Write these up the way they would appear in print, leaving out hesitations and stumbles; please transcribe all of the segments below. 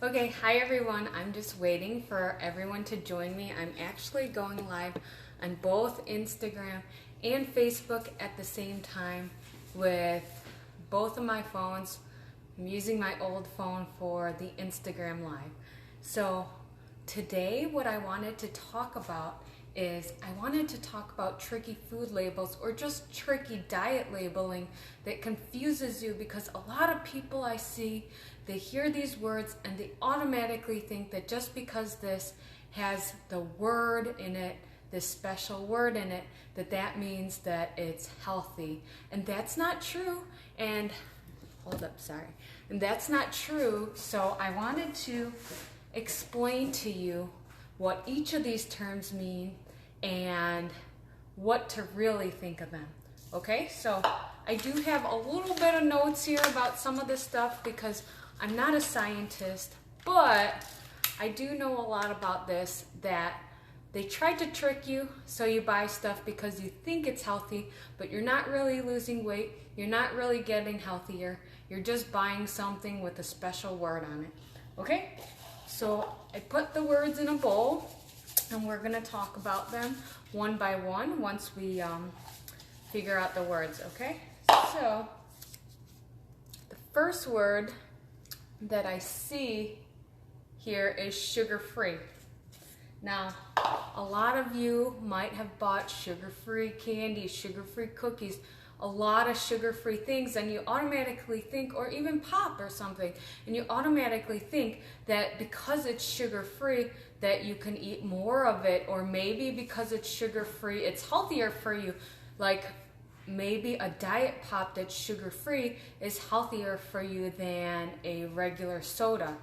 Okay, hi everyone. I'm just waiting for everyone to join me. I'm actually going live on both Instagram and Facebook at the same time with both of my phones. I'm using my old phone for the Instagram live. So today what I wanted to talk about is I wanted to talk about tricky food labels or just tricky diet labeling that confuses you, because a lot of people I see, they hear these words and they automatically think that just because this has the word in it, this special word in it, that means that it's healthy. And that's not true. And that's not true. So I wanted to explain to you what each of these terms mean and what to really think of them. Okay, so I do have a little bit of notes here about some of this stuff because I'm not a scientist, but I do know a lot about this, that they tried to trick you so you buy stuff because you think it's healthy, but you're not really losing weight, you're not really getting healthier, you're just buying something with a special word on it. Okay, so I put the words in a bowl and we're going to talk about them one by one once we figure out the words, okay? So the first word that I see here is sugar-free. Now, a lot of you might have bought sugar-free candy, sugar-free cookies, a lot of sugar-free things, and you automatically think, or even pop or something, and you automatically think that because it's sugar-free that you can eat more of it, or maybe because it's sugar-free it's healthier for you. Like maybe a diet pop that's sugar-free is healthier for you than a regular soda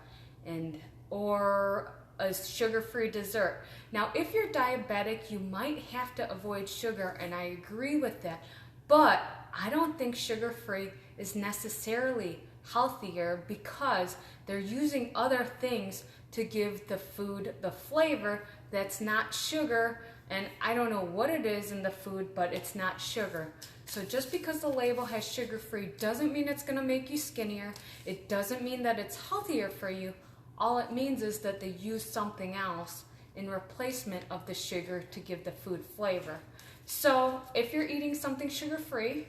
or a sugar-free dessert. Now, if you're diabetic, you might have to avoid sugar, and I agree with that. But I don't think sugar-free is necessarily healthier because they're using other things to give the food the flavor that's not sugar, and I don't know what it is in the food, but it's not sugar. So just because the label has sugar-free doesn't mean it's going to make you skinnier. It doesn't mean that it's healthier for you. All it means is that they use something else in replacement of the sugar to give the food flavor. So if you're eating something sugar-free,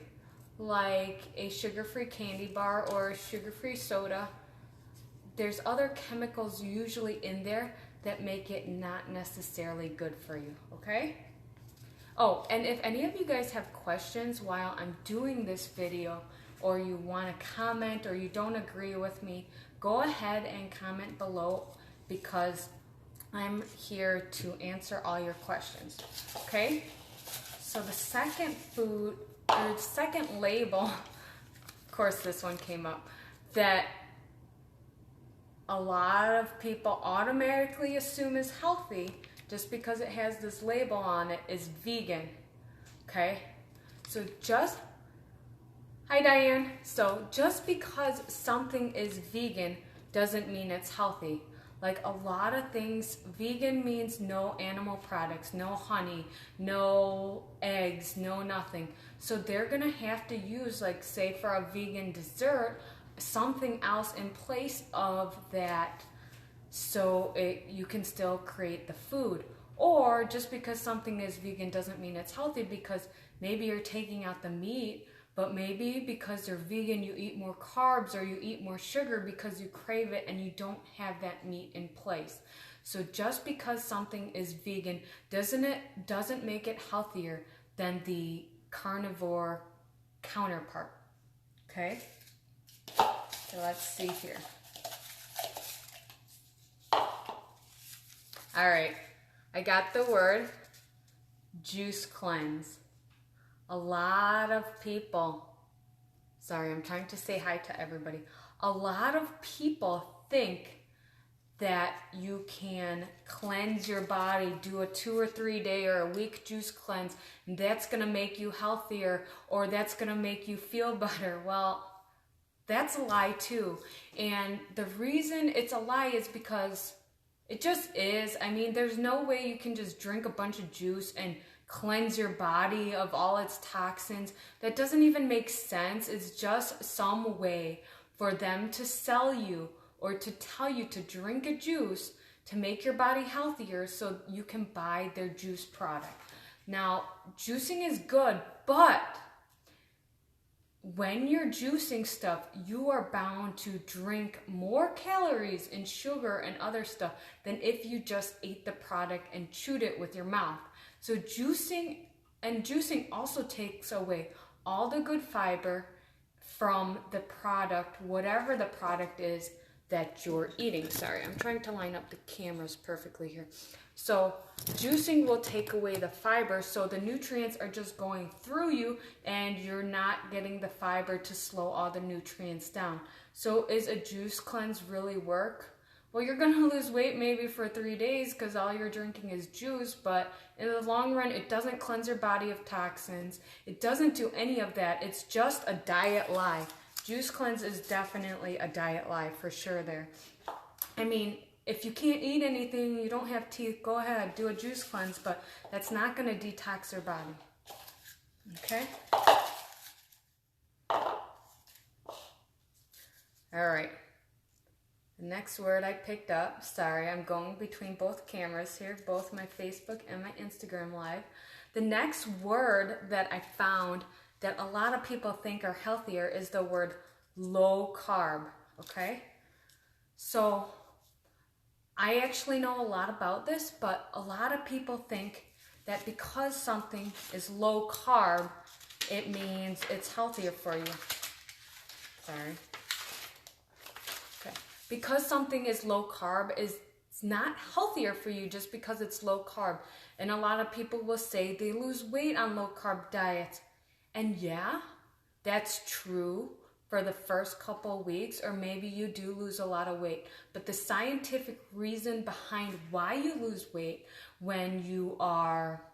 like a sugar-free candy bar or a sugar-free soda, there's other chemicals usually in there that make it not necessarily good for you, okay? Oh, and if any of you guys have questions while I'm doing this video, or you want to comment, or you don't agree with me, go ahead and comment below, because I'm here to answer all your questions, okay? So the second label, of course this one came up, that a lot of people automatically assume is healthy just because it has this label on it, is vegan, okay? So hi Diane. So just because something is vegan doesn't mean it's healthy. Like a lot of things, vegan means no animal products, no honey, no eggs, no nothing. So they're gonna have to use, like say for a vegan dessert, something else in place of that so you can still create the food. Or just because something is vegan doesn't mean it's healthy, because maybe you're taking out the meat, but maybe because you're vegan you eat more carbs or you eat more sugar because you crave it and you don't have that meat in place. So just because something is vegan doesn't make it healthier than the carnivore counterpart, okay? So let's see here. All right, I got the word juice cleanse. A lot of people, sorry, I'm trying to say hi to everybody. A lot of people think that you can cleanse your body, do a 2 or 3 day or a week juice cleanse, and that's gonna make you healthier, or that's gonna make you feel better. Well, that's a lie too. And the reason it's a lie is because it just is. I mean, there's no way you can just drink a bunch of juice and cleanse your body of all its toxins. That doesn't even make sense. It's just some way for them to sell you or to tell you to drink a juice to make your body healthier so you can buy their juice product. Now, juicing is good, but when you're juicing stuff, you are bound to drink more calories and sugar and other stuff than if you just ate the product and chewed it with your mouth. So juicing also takes away all the good fiber from the product, whatever the product is that you're eating. Sorry, I'm trying to line up the cameras perfectly here. So juicing will take away the fiber, so the nutrients are just going through you and you're not getting the fiber to slow all the nutrients down. So is a juice cleanse really work? Well, you're going to lose weight maybe for 3 days because all you're drinking is juice, but in the long run, it doesn't cleanse your body of toxins. It doesn't do any of that. It's just a diet lie. Juice cleanse is definitely a diet lie for sure there. I mean, if you can't eat anything, you don't have teeth, go ahead, do a juice cleanse, but that's not going to detox your body. Okay? All right. The next word I picked up, sorry, I'm going between both cameras here, both my Facebook and my Instagram Live. The next word that I found that a lot of people think are healthier is the word low carb, okay? So I actually know a lot about this, but a lot of people think that because something is low carb, it means it's healthier for you. Sorry. Okay. Because something is low carb, it's not healthier for you just because it's low carb. And a lot of people will say they lose weight on low carb diets. And yeah, that's true for the first couple weeks, or maybe you do lose a lot of weight. But the scientific reason behind why you lose weight when you are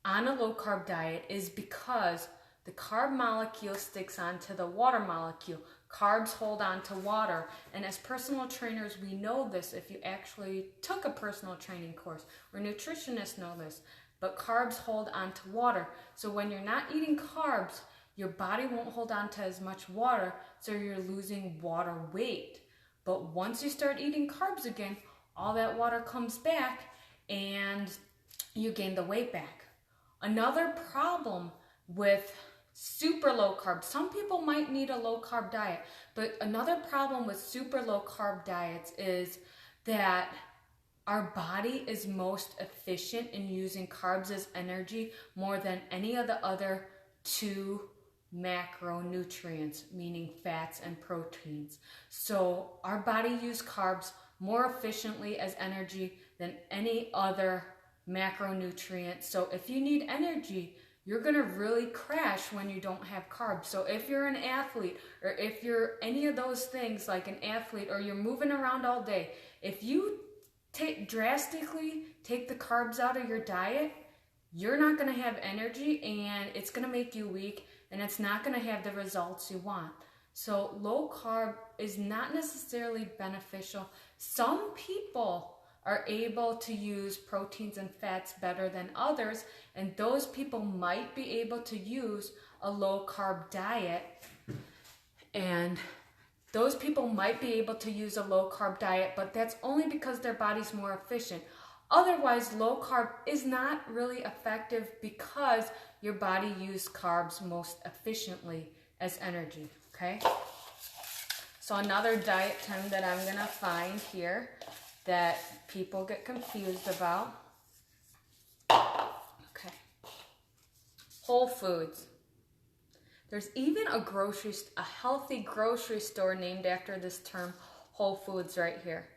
on a low carb diet is because the carb molecule sticks onto the water molecule. Carbs hold on to water. And as personal trainers, we know this if you actually took a personal training course, or nutritionists know this. But carbs hold on to water. So when you're not eating carbs, your body won't hold on to as much water, so you're losing water weight. But once you start eating carbs again, all that water comes back and you gain the weight back. Another problem with super low carb, some people might need a low carb diet, but another problem with super low carb diets is that our body is most efficient in using carbs as energy more than any of the other two macronutrients, meaning fats and proteins. So our body uses carbs more efficiently as energy than any other macronutrient. So if you need energy, you're going to really crash when you don't have carbs. So if you're an athlete, or if you're any of those things like an athlete, or you're moving around all day, if you drastically take the carbs out of your diet, you're not going to have energy, and it's going to make you weak, and it's not going to have the results you want. So low carb is not necessarily beneficial. Some people are able to use proteins and fats better than others, and those people might be able to use a low carb diet, and those people might be able to use a low carb diet, but that's only because their body's more efficient. Otherwise, low carb is not really effective because your body uses carbs most efficiently as energy, okay? So another diet term that I'm gonna find here that people get confused about. Okay. Whole foods. There's even a healthy grocery store named after this term, Whole Foods, right here.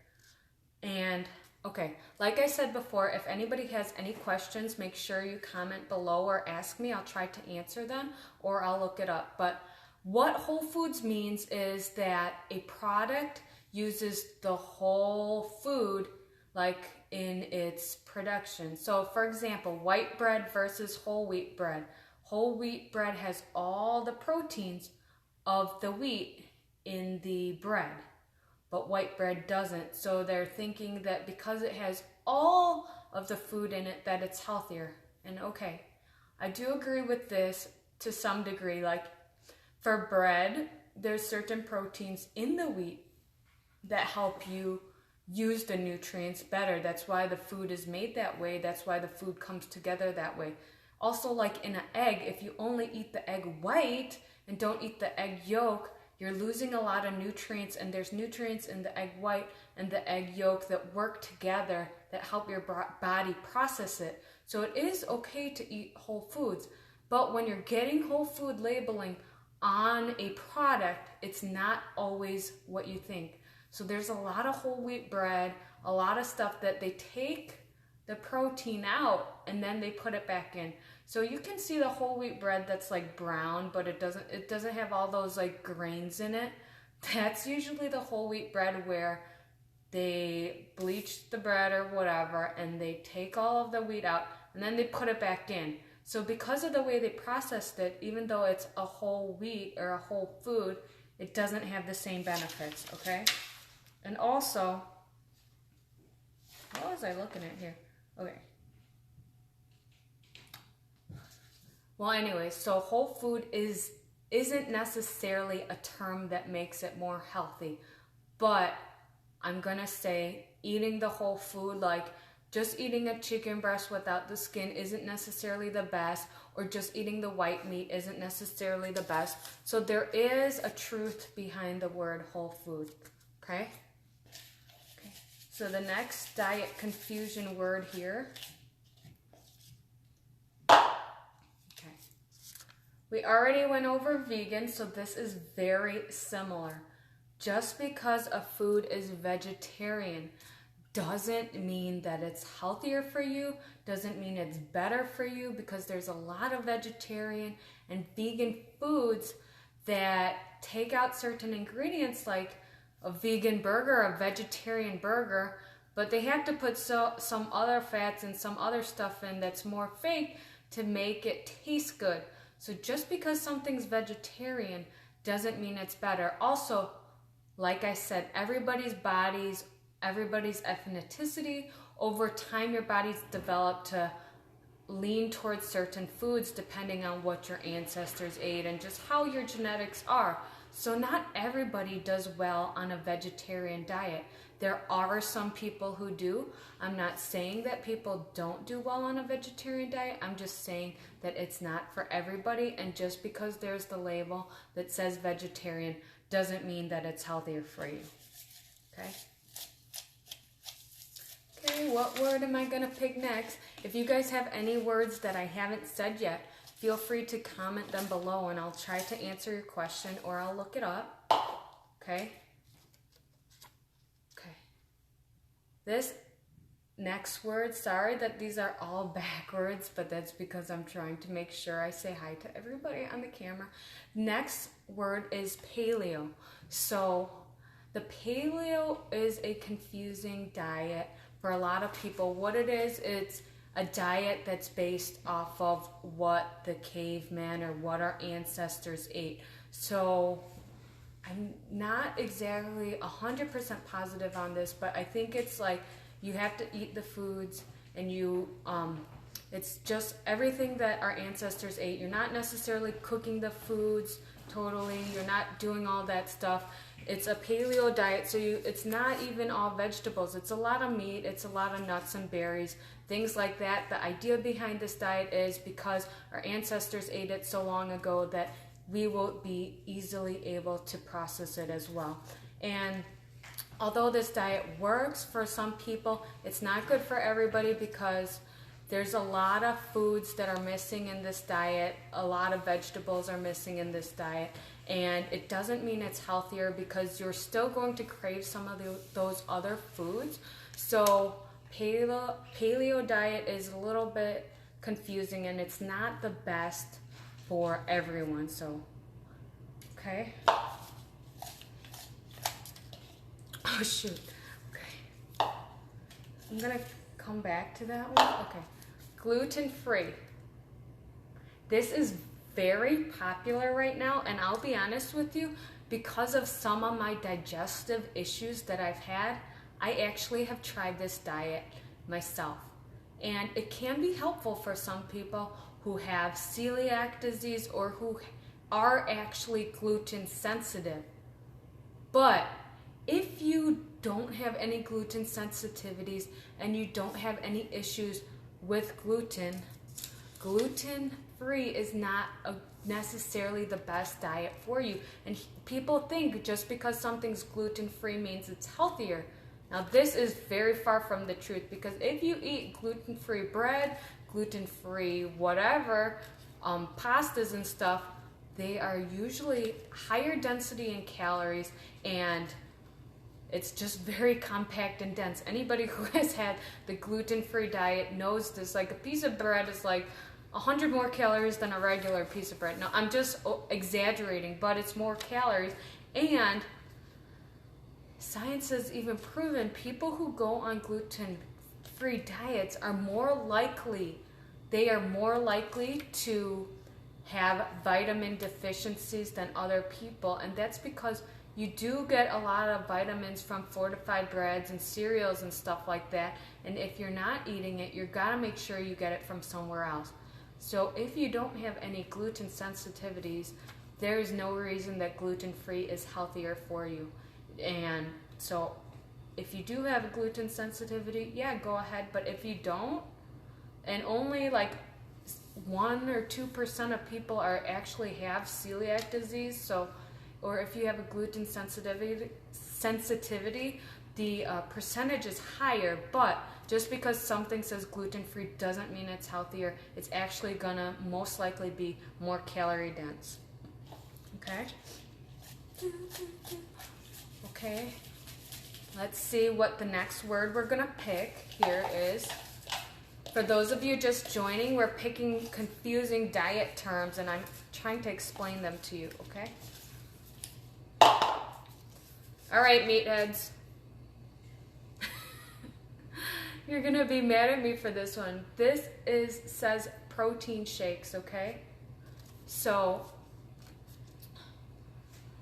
And okay, like I said before, if anybody has any questions, make sure you comment below or ask me. I'll try to answer them, or I'll look it up. But what Whole Foods means is that a product uses the whole food like in its production. So for example, white bread versus whole wheat bread. Whole wheat bread has all the proteins of the wheat in the bread, but white bread doesn't. So they're thinking that because it has all of the food in it that it's healthier. And okay, I do agree with this to some degree. Like for bread, there's certain proteins in the wheat that help you use the nutrients better. That's why the food is made that way. That's why the food comes together that way. Also, like in an egg, if you only eat the egg white and don't eat the egg yolk, you're losing a lot of nutrients, and there's nutrients in the egg white and the egg yolk that work together that help your body process it. So it is okay to eat whole foods, but when you're getting whole food labeling on a product, it's not always what you think. So there's a lot of whole wheat bread, a lot of stuff that they take the protein out and then they put it back in. So you can see the whole wheat bread that's like brown, but it doesn't have all those like grains in it. That's usually the whole wheat bread where they bleach the bread or whatever and they take all of the wheat out and then they put it back in. So because of the way they processed it, even though it's a whole wheat or a whole food, it doesn't have the same benefits, okay? And also, what was I looking at here? Okay. Well, anyway, so whole food isn't necessarily a term that makes it more healthy, but I'm gonna say eating the whole food, like just eating a chicken breast without the skin isn't necessarily the best, or just eating the white meat isn't necessarily the best. So there is a truth behind the word whole food, okay? So the next diet confusion word here. Okay. We already went over vegan, so this is very similar. Just because a food is vegetarian doesn't mean that it's healthier for you, doesn't mean it's better for you, because there's a lot of vegetarian and vegan foods that take out certain ingredients, like a vegan burger, a vegetarian burger, but they have to put some other fats and some other stuff in that's more fake to make it taste good. So just because something's vegetarian doesn't mean it's better. Also, like I said, everybody's bodies, everybody's ethnicity, over time your body's developed to lean towards certain foods depending on what your ancestors ate and just how your genetics are. So not everybody does well on a vegetarian diet. There are some people who do. I'm not saying that people don't do well on a vegetarian diet. I'm just saying that it's not for everybody, and just because there's the label that says vegetarian doesn't mean that it's healthier for you. Okay? Okay, what word am I gonna pick next? If you guys have any words that I haven't said yet, feel free to comment them below and I'll try to answer your question or I'll look it up. Okay? Okay. This next word, sorry that these are all backwards, but that's because I'm trying to make sure I say hi to everybody on the camera. Next word is paleo. So the paleo is a confusing diet for a lot of people. What it is, it's a diet that's based off of what the caveman or what our ancestors ate. So I'm not exactly 100% positive on this, but I think it's like you have to eat the foods and you, it's just everything that our ancestors ate. You're not necessarily cooking the foods totally. You're not doing all that stuff. It's a paleo diet, so it's not even all vegetables. It's a lot of meat, it's a lot of nuts and berries, things like that. The idea behind this diet is because our ancestors ate it so long ago that we will be easily able to process it as well. And although this diet works for some people, it's not good for everybody because there's a lot of foods that are missing in this diet. A lot of vegetables are missing in this diet. And it doesn't mean it's healthier because you're still going to crave some of those other foods. So paleo diet is a little bit confusing and it's not the best for everyone. So, okay. Oh shoot. Okay. I'm gonna come back to that one. Okay. Gluten-free. This is very popular right now, and I'll be honest with you, because of some of my digestive issues that I've had, I actually have tried this diet myself. And it can be helpful for some people who have celiac disease or who are actually gluten sensitive. But if you don't have any gluten sensitivities and you don't have any issues with gluten, gluten-free is not necessarily the best diet for you. And people think just because something's gluten-free means it's healthier. Now this is very far from the truth, because if you eat gluten-free bread, gluten-free whatever, pastas and stuff, they are usually higher density in calories, and it's just very compact and dense. Anybody who has had the gluten-free diet knows this. Like, a piece of bread is like 100 more calories than a regular piece of bread. Now, I'm just exaggerating, but it's more calories. And science has even proven people who go on gluten-free diets are more likely, to have vitamin deficiencies than other people. And that's because you do get a lot of vitamins from fortified breads and cereals and stuff like that. And if you're not eating it, you've got to make sure you get it from somewhere else. So if you don't have any gluten sensitivities, there is no reason that gluten-free is healthier for you. And so if you do have a gluten sensitivity, yeah, go ahead. But if you don't, and only like 1 or 2% of people actually have celiac disease, so, or if you have a gluten sensitivity, the percentage is higher. But just because something says gluten-free doesn't mean it's healthier. It's actually gonna most likely be more calorie dense. Okay? Okay. Let's see what the next word we're gonna pick here is. For those of you just joining, we're picking confusing diet terms, and I'm trying to explain them to you, okay? All right, meatheads. You're going to be mad at me for this one. This says protein shakes, okay? So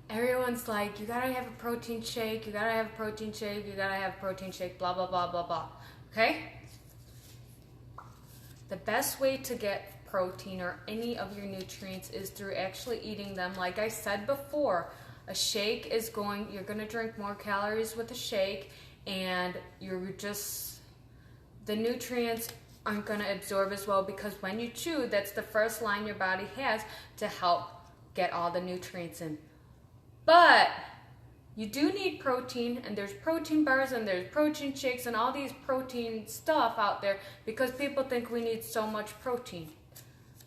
everyone's like, you got to have a protein shake, you got to have a protein shake, you got to have a protein shake, blah, blah, blah, blah, blah, okay? The best way to get protein or any of your nutrients is through actually eating them. Like I said before, a shake is you're going to drink more calories with a shake, and the nutrients aren't going to absorb as well, because when you chew, that's the first line your body has to help get all the nutrients in. But you do need protein, and there's protein bars and there's protein shakes and all these protein stuff out there, because people think we need so much protein.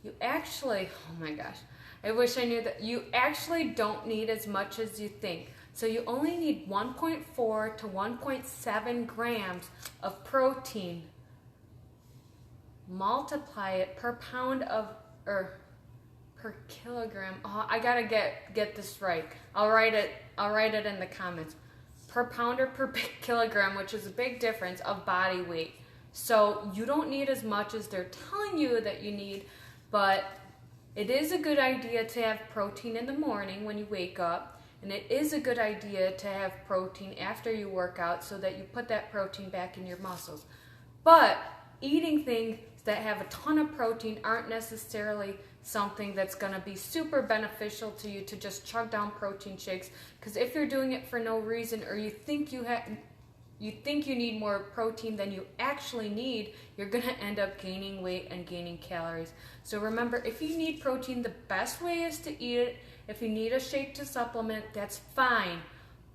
You actually, oh my gosh, I wish I knew that. You actually don't need as much as you think. So you only need 1.4 to 1.7 grams of protein. Multiply it per pound per kilogram. Oh, I gotta get this right. I'll write it in the comments. Per pound or per kilogram, which is a big difference of body weight. So you don't need as much as they're telling you that you need, but it is a good idea to have protein in the morning when you wake up, and it is a good idea to have protein after you work out so that you put that protein back in your muscles. But eating things that have a ton of protein aren't necessarily something that's going to be super beneficial to you to just chug down protein shakes, because if you're doing it for no reason, or you think you need more protein than you actually need, you're going to end up gaining weight and gaining calories. So remember, if you need protein, the best way is to eat it. If you need a shake to supplement, that's fine.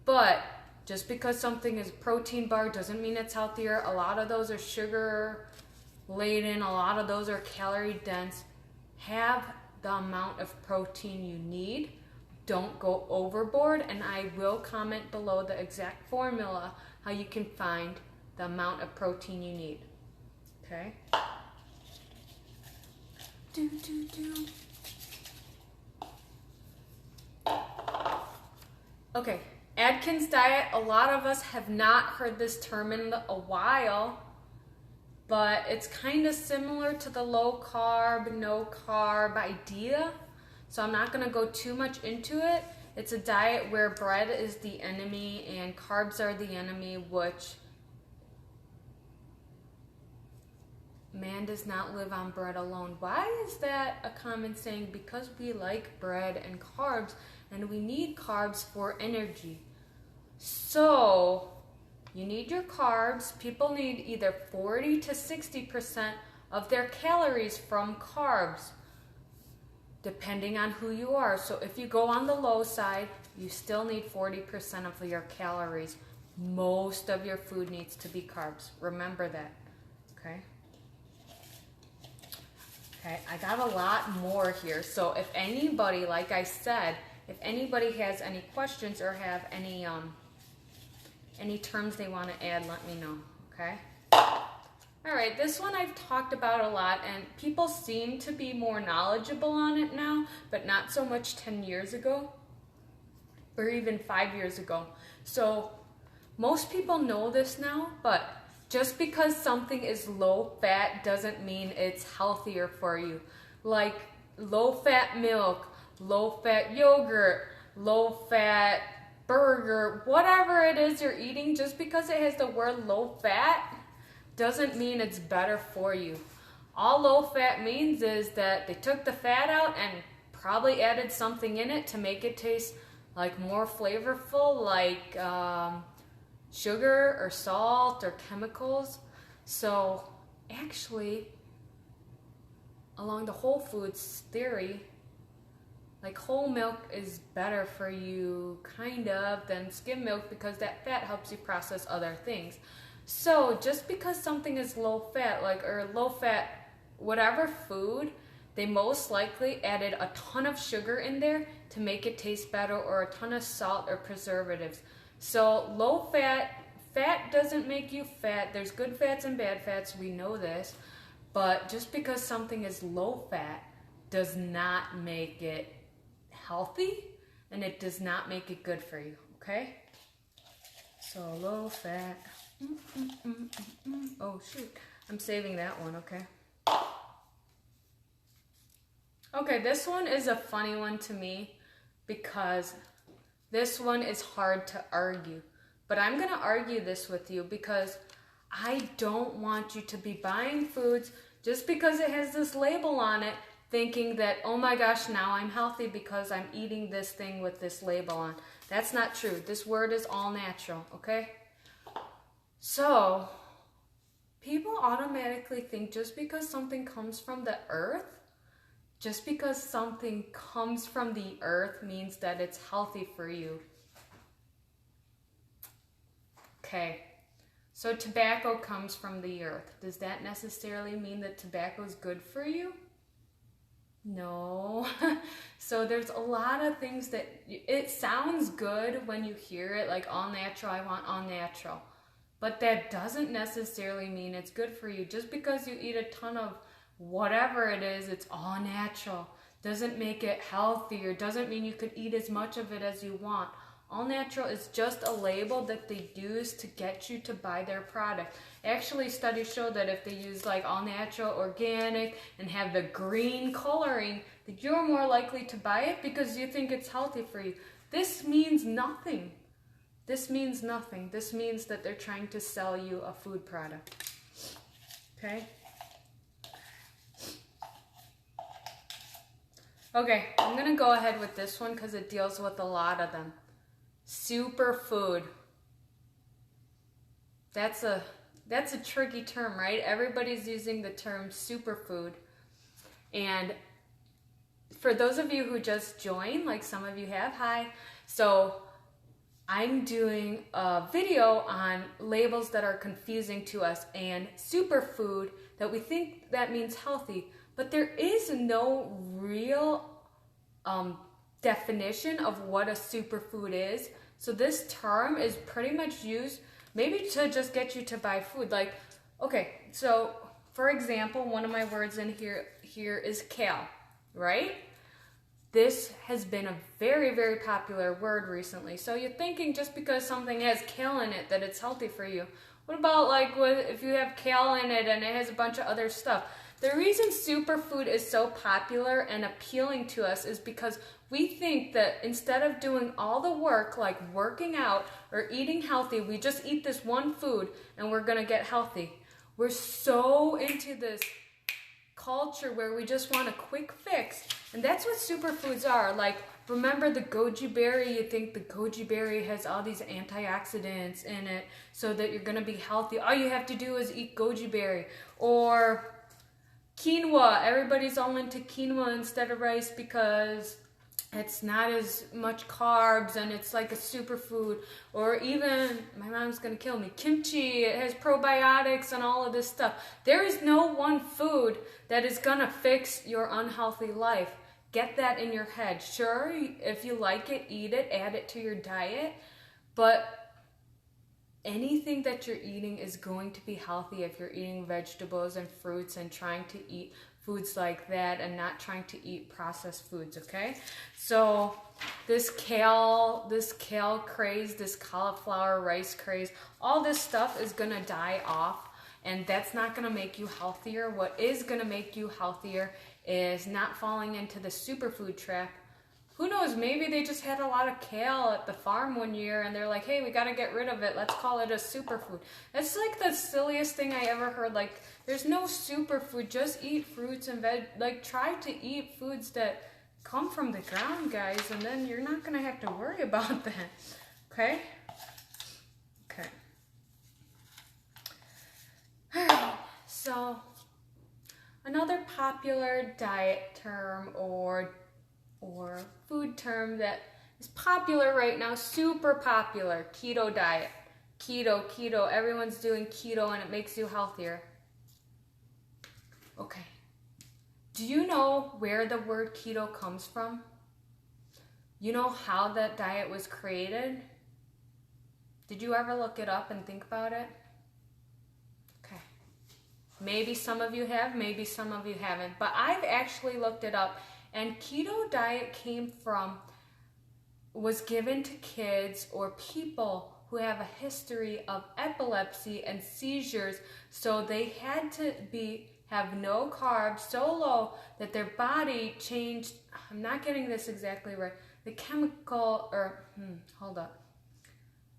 But just because something is a protein bar doesn't mean it's healthier. A lot of those are sugar laden, a lot of those are calorie dense. Have the amount of protein you need. Don't go overboard, and I will comment below the exact formula how you can find the amount of protein you need. Okay? Okay, Adkins Diet. A lot of us have not heard this term in a while, but it's kind of similar to the low carb, no carb idea. So I'm not going to go too much into it. It's a diet where bread is the enemy and carbs are the enemy, which man does not live on bread alone. Why is that a common saying? Because we like bread and carbs, and we need carbs for energy. So You need your carbs. People need either 40 to 60% of their calories from carbs, depending on who you are. So if you go on the low side, you still need 40% of your calories. Most of your food needs to be carbs. Remember that, okay? Okay, I got a lot more here. So if anybody, like I said, if anybody has any questions or have any terms they want to add, let me know, okay? All right, this one I've talked about a lot, and people seem to be more knowledgeable on it now, but not so much 10 years ago, or even 5 years ago. So most people know this now, but just because something is low fat doesn't mean it's healthier for you. Like low fat milk, low fat yogurt, low fat burger, whatever it is you're eating, just because it has the word low fat doesn't mean it's better for you. All low fat means is that they took the fat out and probably added something in it to make it taste like more flavorful, like sugar or salt or chemicals. So actually, along the whole foods theory, like whole milk is better for you kind of than skim milk, because that fat helps you process other things. So just because something is low fat, like, or low fat whatever food, they most likely added a ton of sugar in there to make it taste better, or a ton of salt or preservatives. So low fat doesn't make you fat. There's good fats and bad fats, we know this. But just because something is low fat does not make it healthy, and it does not make it good for you, okay? So low fat. Oh shoot, I'm saving that one, okay? Okay, this one is a funny one to me, because this one is hard to argue. But I'm going to argue this with you, because I don't want you to be buying foods just because it has this label on it, thinking that, oh my gosh, now I'm healthy because I'm eating this thing with this label on. That's not true. This word is all natural, okay? So, people automatically think just because something comes from the earth, just because something comes from the earth means that it's healthy for you. Okay, so tobacco comes from the earth. Does that necessarily mean that tobacco is good for you? No. So there's a lot of things that, it sounds good when you hear it, like all natural, I want all natural. But that doesn't necessarily mean it's good for you. Just because you eat a ton of whatever it is, it's all natural, doesn't make it healthier, doesn't mean you could eat as much of it as you want. All natural is just a label that they use to get you to buy their product. Actually, studies show that if they use like all natural, organic, and have the green coloring, that you're more likely to buy it because you think it's healthy for you. This means nothing. This means nothing. This means that they're trying to sell you a food product. Okay? Okay, I'm going to go ahead with this one because it deals with a lot of them. Superfood. That's a tricky term, right? Everybody's using the term superfood. And for those of you who just joined, like some of you have, hi. So I'm doing a video on labels that are confusing to us and superfood that we think that means healthy. But there is no real definition of what a superfood is. So this term is pretty much used maybe to just get you to buy food. Like, okay, so for example, one of my words in here is kale, right? This has been a very, very popular word recently. So you're thinking just because something has kale in it that it's healthy for you. What about like if you have kale in it and it has a bunch of other stuff? The reason superfood is so popular and appealing to us is because we think that instead of doing all the work, like working out or eating healthy, we just eat this one food and we're going to get healthy. We're so into this culture where we just want a quick fix. And that's what superfoods are. Like, remember the goji berry, you think the goji berry has all these antioxidants in it so that you're going to be healthy. All you have to do is eat goji berry. Or quinoa, everybody's all into quinoa instead of rice because it's not as much carbs and it's like a superfood. Or even, my mom's gonna kill me, kimchi, it has probiotics and all of this stuff. There is no one food that is gonna fix your unhealthy life. Get that in your head. Sure, if you like it, eat it, add it to your diet, but anything that you're eating is going to be healthy if you're eating vegetables and fruits and trying to eat foods like that and not trying to eat processed foods, okay? So this kale craze, this cauliflower rice craze, all this stuff is gonna die off, and that's not gonna make you healthier. What is gonna make you healthier is not falling into the superfood trap. Who knows, maybe they just had a lot of kale at the farm one year and they're like, hey, we gotta get rid of it, let's call it a superfood. That's like the silliest thing I ever heard. Like, there's no superfood, just eat fruits and like, try to eat foods that come from the ground, guys, and then you're not gonna have to worry about that, okay? Okay. Alright, so another popular diet term or food term that is popular right now, super popular, keto diet. Keto, everyone's doing keto and it makes you healthier. Okay, do you know where the word keto comes from? You know how that diet was created? Did you ever look it up and think about it? Okay, maybe some of you have, maybe some of you haven't, but I've actually looked it up. And keto diet was given to kids or people who have a history of epilepsy and seizures. So they had to have no carbs, so low that their body changed. I'm not getting this exactly right. The chemical, hold up.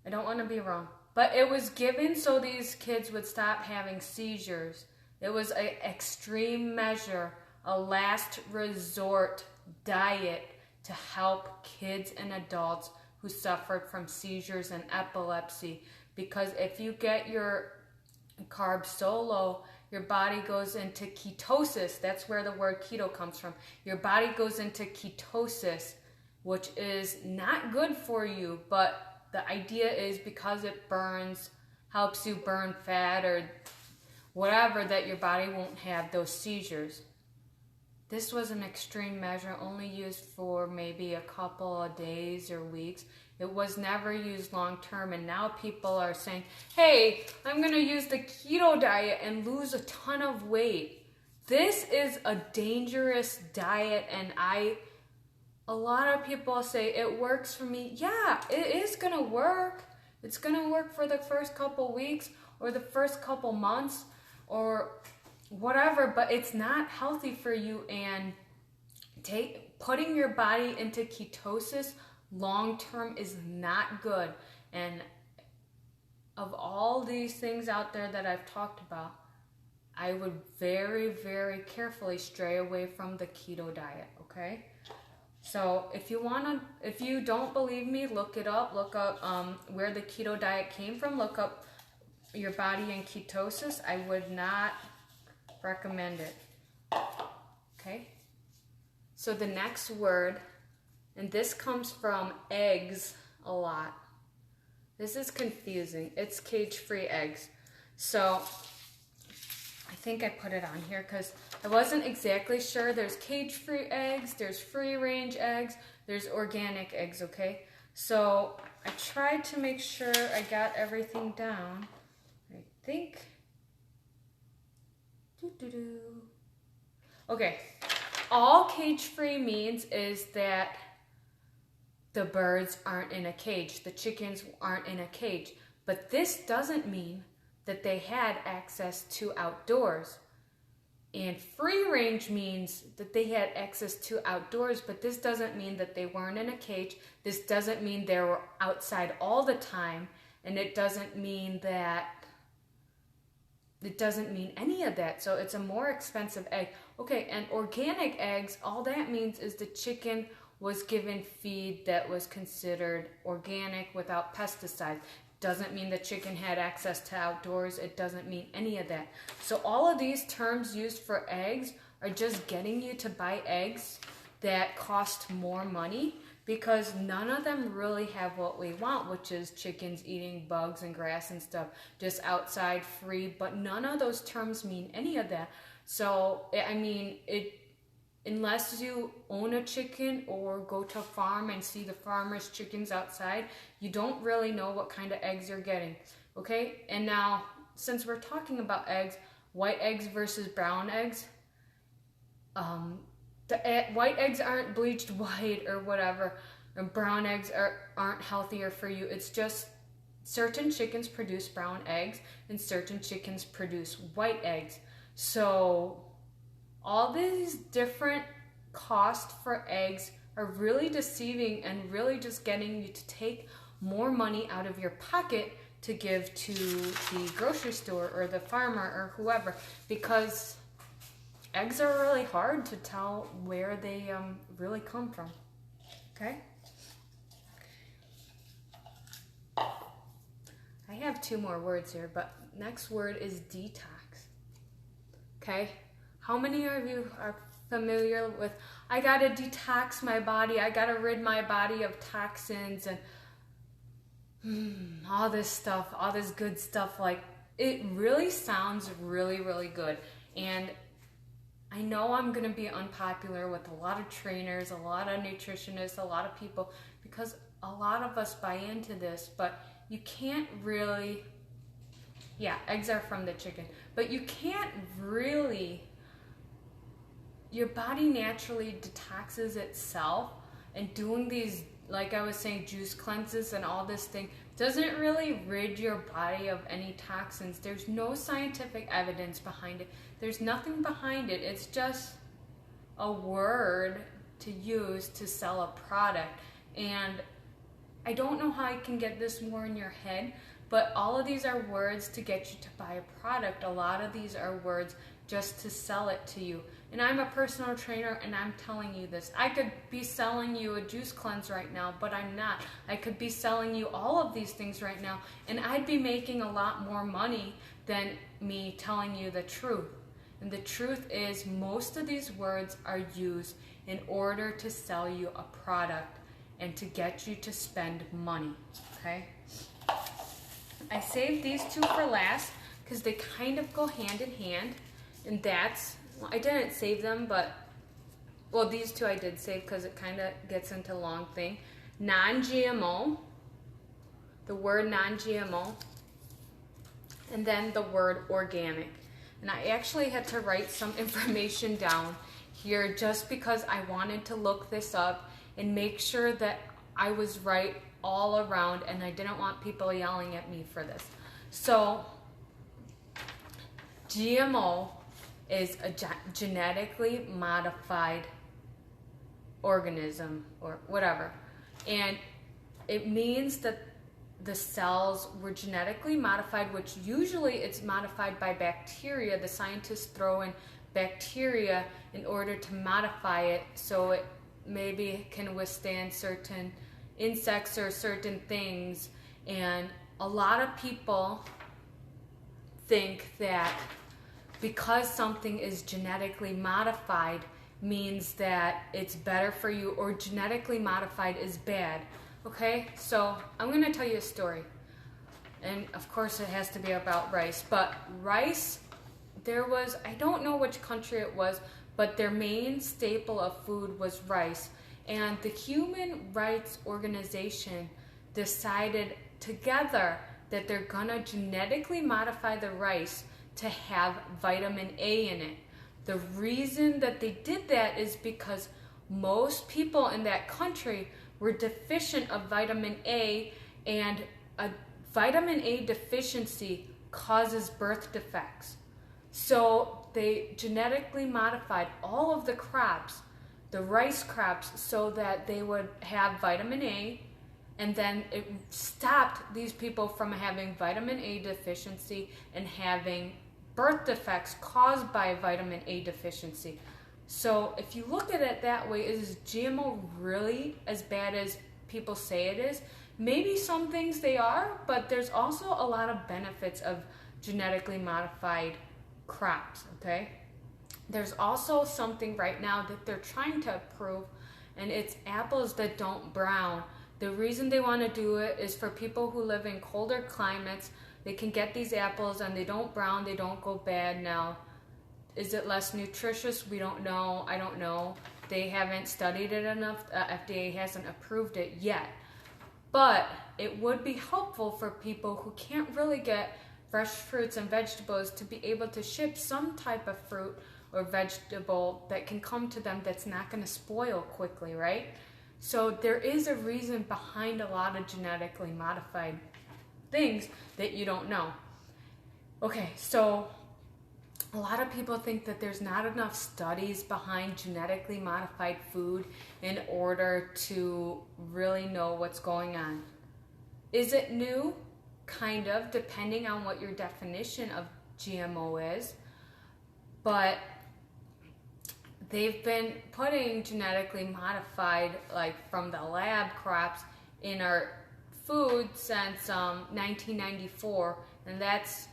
I don't want to be wrong. But it was given so these kids would stop having seizures. It was an extreme measure, a last resort diet to help kids and adults who suffered from seizures and epilepsy. Because if you get your carbs so low, your body goes into ketosis. That's where the word keto comes from. Your body goes into ketosis, which is not good for you, but the idea is because it helps you burn fat or whatever, that your body won't have those seizures. This was an extreme measure, only used for maybe a couple of days or weeks. It was never used long term, and now people are saying, hey, I'm going to use the keto diet and lose a ton of weight. This is a dangerous diet, and a lot of people say it works for me. Yeah, it is going to work. It's going to work for the first couple weeks or the first couple months or whatever, but it's not healthy for you, and putting your body into ketosis long term is not good. And of all these things out there that I've talked about, I would very, very carefully stray away from the keto diet, okay? So if you don't believe me, look it up. Look up where the keto diet came from. Look up your body in ketosis. I would not recommend it. Okay? So the next word, and this comes from eggs a lot. This is confusing. It's cage-free eggs. So I think I put it on here because I wasn't exactly sure. There's cage-free eggs, there's free-range eggs, there's organic eggs, okay? So I tried to make sure I got everything down. I think. Okay, all cage-free means is that the birds aren't in a cage, the chickens aren't in a cage. But this doesn't mean that they had access to outdoors. And free range means that they had access to outdoors, but this doesn't mean that they weren't in a cage. This doesn't mean they were outside all the time, and it doesn't mean any of that. So it's a more expensive egg. Okay, and organic eggs, all that means is the chicken was given feed that was considered organic without pesticides. Doesn't mean the chicken had access to outdoors. It doesn't mean any of that. So all of these terms used for eggs are just getting you to buy eggs that cost more money, because none of them really have what we want, which is chickens eating bugs and grass and stuff, just outside free. But none of those terms mean any of that. So, I mean, unless you own a chicken or go to a farm and see the farmer's chickens outside, you don't really know what kind of eggs you're getting, okay? And now, since we're talking about eggs, white eggs versus brown eggs, white eggs aren't bleached white or whatever, and brown eggs aren't healthier for you. It's just certain chickens produce brown eggs and certain chickens produce white eggs. So all these different costs for eggs are really deceiving and really just getting you to take more money out of your pocket to give to the grocery store or the farmer or whoever, because eggs are really hard to tell where they really come from, okay? I have two more words here, but next word is detox, okay? How many of you are familiar with, I gotta detox my body, I gotta rid my body of toxins and all this stuff, all this good stuff? Like, it really sounds really, really good. And I know I'm going to be unpopular with a lot of trainers, a lot of nutritionists, a lot of people, because a lot of us buy into this, but you can't really, yeah, eggs are from the chicken, but you can't really, your body naturally detoxes itself, and doing these, like I was saying, juice cleanses and all this thing doesn't really rid your body of any toxins. There's no scientific evidence behind it. There's nothing behind it. It's just a word to use to sell a product. And I don't know how I can get this more in your head, but all of these are words to get you to buy a product. A lot of these are words just to sell it to you. And I'm a personal trainer, and I'm telling you this. I could be selling you a juice cleanse right now, but I'm not. I could be selling you all of these things right now, and I'd be making a lot more money than me telling you the truth. And the truth is, most of these words are used in order to sell you a product and to get you to spend money, okay? I saved these two for last because they kind of go hand in hand, and that's, well, I didn't save them, but, well, these two I did save because it kind of gets into a long thing. Non-GMO, the word non-GMO, and then the word organic. And I actually had to write some information down here just because I wanted to look this up and make sure that I was right all around, and I didn't want people yelling at me for this. So, GMO is a genetically modified organism or whatever. And it means that the cells were genetically modified, which usually it's modified by bacteria. The scientists throw in bacteria in order to modify it so it maybe can withstand certain insects or certain things. And a lot of people think that because something is genetically modified means that it's better for you, or genetically modified is bad. Okay, so I'm going to tell you a story. And of course it has to be about rice. But rice, there was, I don't know which country it was, but their main staple of food was rice. And the Human Rights Organization decided together that they're going to genetically modify the rice to have vitamin A in it. The reason that they did that is because most people in that country were deficient of vitamin A, and a vitamin A deficiency causes birth defects. So they genetically modified all of the crops, the rice crops, so that they would have vitamin A, and then it stopped these people from having vitamin A deficiency and having birth defects caused by vitamin A deficiency. So if you look at it that way, is GMO really as bad as people say it is? Maybe some things they are, but there's also a lot of benefits of genetically modified crops, okay? There's also something right now that they're trying to approve, and it's apples that don't brown. The reason they want to do it is for people who live in colder climates. They can get these apples and they don't brown, they don't go bad. Now, is it less nutritious? We don't know. I don't know. They haven't studied it enough. FDA hasn't approved it yet. But it would be helpful for people who can't really get fresh fruits and vegetables to be able to ship some type of fruit or vegetable that can come to them that's not going to spoil quickly, right? So there is a reason behind a lot of genetically modified things that you don't know. Okay, so a lot of people think that there's not enough studies behind genetically modified food in order to really know what's going on. Is it new? Kind of, depending on what your definition of GMO is. But they've been putting genetically modified, like from the lab crops, in our food since 1994, and that's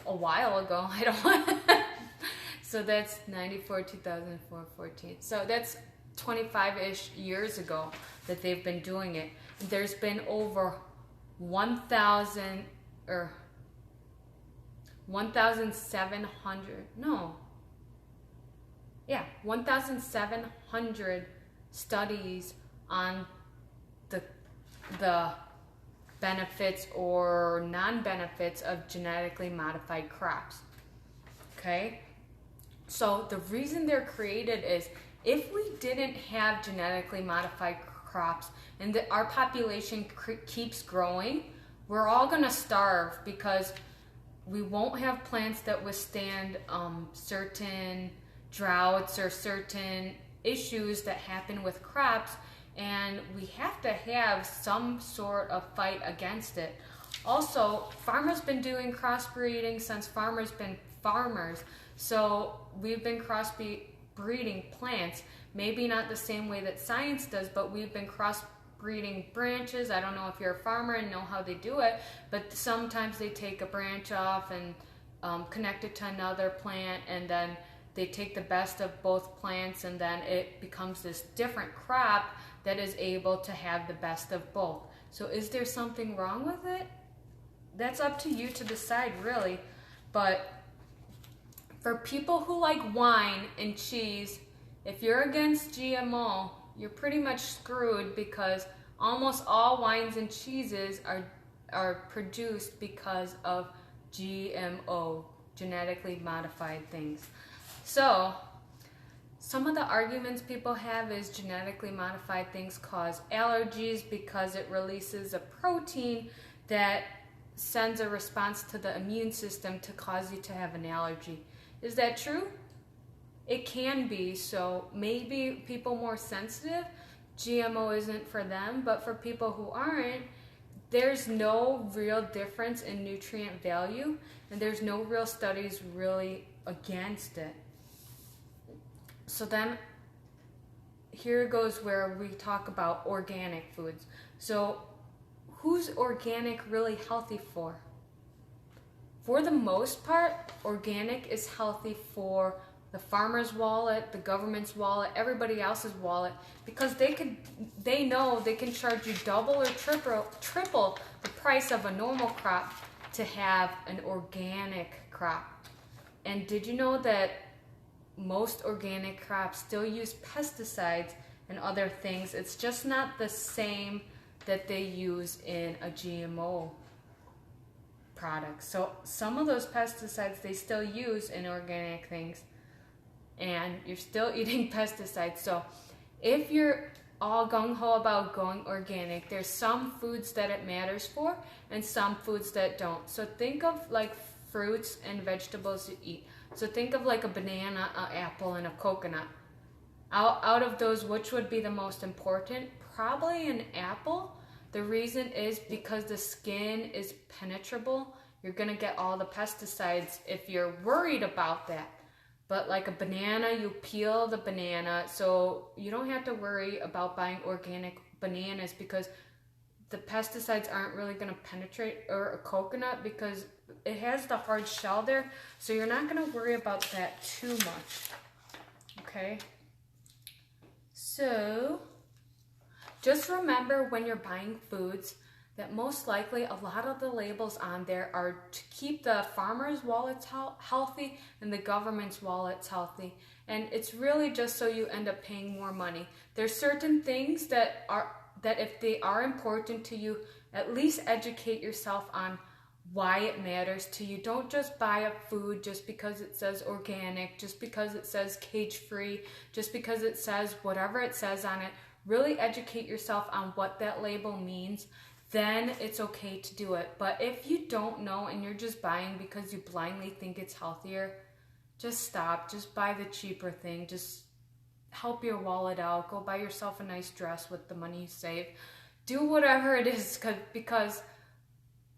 a while ago. I don't so that's 94, 2004, 14. So that's 25-ish years ago that they've been doing it. There's been over 1,000 or 1,700, no. Yeah, 1,700 studies on the benefits or non-benefits of genetically modified crops. Okay? So the reason they're created is if we didn't have genetically modified crops and our population keeps growing, we're all going to starve because we won't have plants that withstand certain droughts or certain issues that happen with crops, and we have to have some sort of fight against it. Also, farmers been doing crossbreeding since farmers been farmers, so we've been crossbreeding plants, maybe not the same way that science does, but we've been crossbreeding branches. I don't know if you're a farmer and know how they do it, but sometimes they take a branch off and connect it to another plant, and then they take the best of both plants, and then it becomes this different crop that is able to have the best of both. So is there something wrong with it? That's up to you to decide, really. But for people who like wine and cheese, if you're against GMO, you're pretty much screwed, because almost all wines and cheeses are produced because of GMO, genetically modified things. So some of the arguments people have is genetically modified things cause allergies because it releases a protein that sends a response to the immune system to cause you to have an allergy. Is that true? It can be. So maybe people more sensitive, GMO isn't for them, but for people who aren't, there's no real difference in nutrient value, and there's no real studies really against it. So then here goes where we talk about organic foods. So who's organic really healthy for? For the most part, organic is healthy for the farmer's wallet, the government's wallet, everybody else's wallet, because they know they can charge you double or triple the price of a normal crop to have an organic crop. And did you know that most organic crops still use pesticides and other things? It's just not the same that they use in a GMO product. So some of those pesticides they still use in organic things, and you're still eating pesticides. So if you're all gung-ho about going organic, there's some foods that it matters for and some foods that don't. So think of like fruits and vegetables you eat. So think of like a banana, an apple, and a coconut. Out of those, which would be the most important? Probably an apple. The reason is because the skin is penetrable. You're going to get all the pesticides if you're worried about that. But like a banana, you peel the banana, so you don't have to worry about buying organic bananas because the pesticides aren't really going to penetrate, or a coconut, because it has the hard shell there, so you're not going to worry about that too much. Okay? So just remember when you're buying foods that most likely a lot of the labels on there are to keep the farmers' wallets healthy and the government's wallets healthy. And it's really just so you end up paying more money. There's certain things that if they are important to you, at least educate yourself on why it matters to you. Don't just buy a food just because it says organic, just because it says cage-free, just because it says whatever it says on it. Really educate yourself on what that label means. Then it's okay to do it. But if you don't know and you're just buying because you blindly think it's healthier, just stop. Just buy the cheaper thing. Just help your wallet out. Go buy yourself a nice dress with the money you save. Do whatever it is, because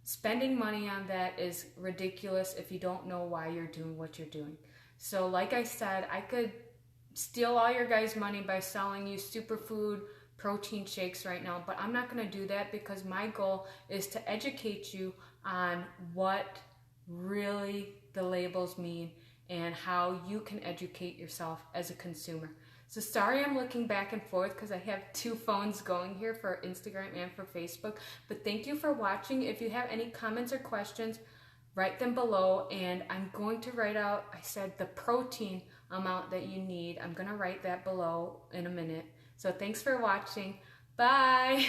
spending money on that is ridiculous if you don't know why you're doing what you're doing. So like I said, I could steal all your guys' money by selling you superfood protein shakes right now, but I'm not going to do that because my goal is to educate you on what really the labels mean and how you can educate yourself as a consumer. So sorry I'm looking back and forth because I have two phones going here for Instagram and for Facebook, but thank you for watching. If you have any comments or questions, write them below, and I'm going to write out, I said the protein amount that you need. I'm going to write that below in a minute. So thanks for watching. Bye.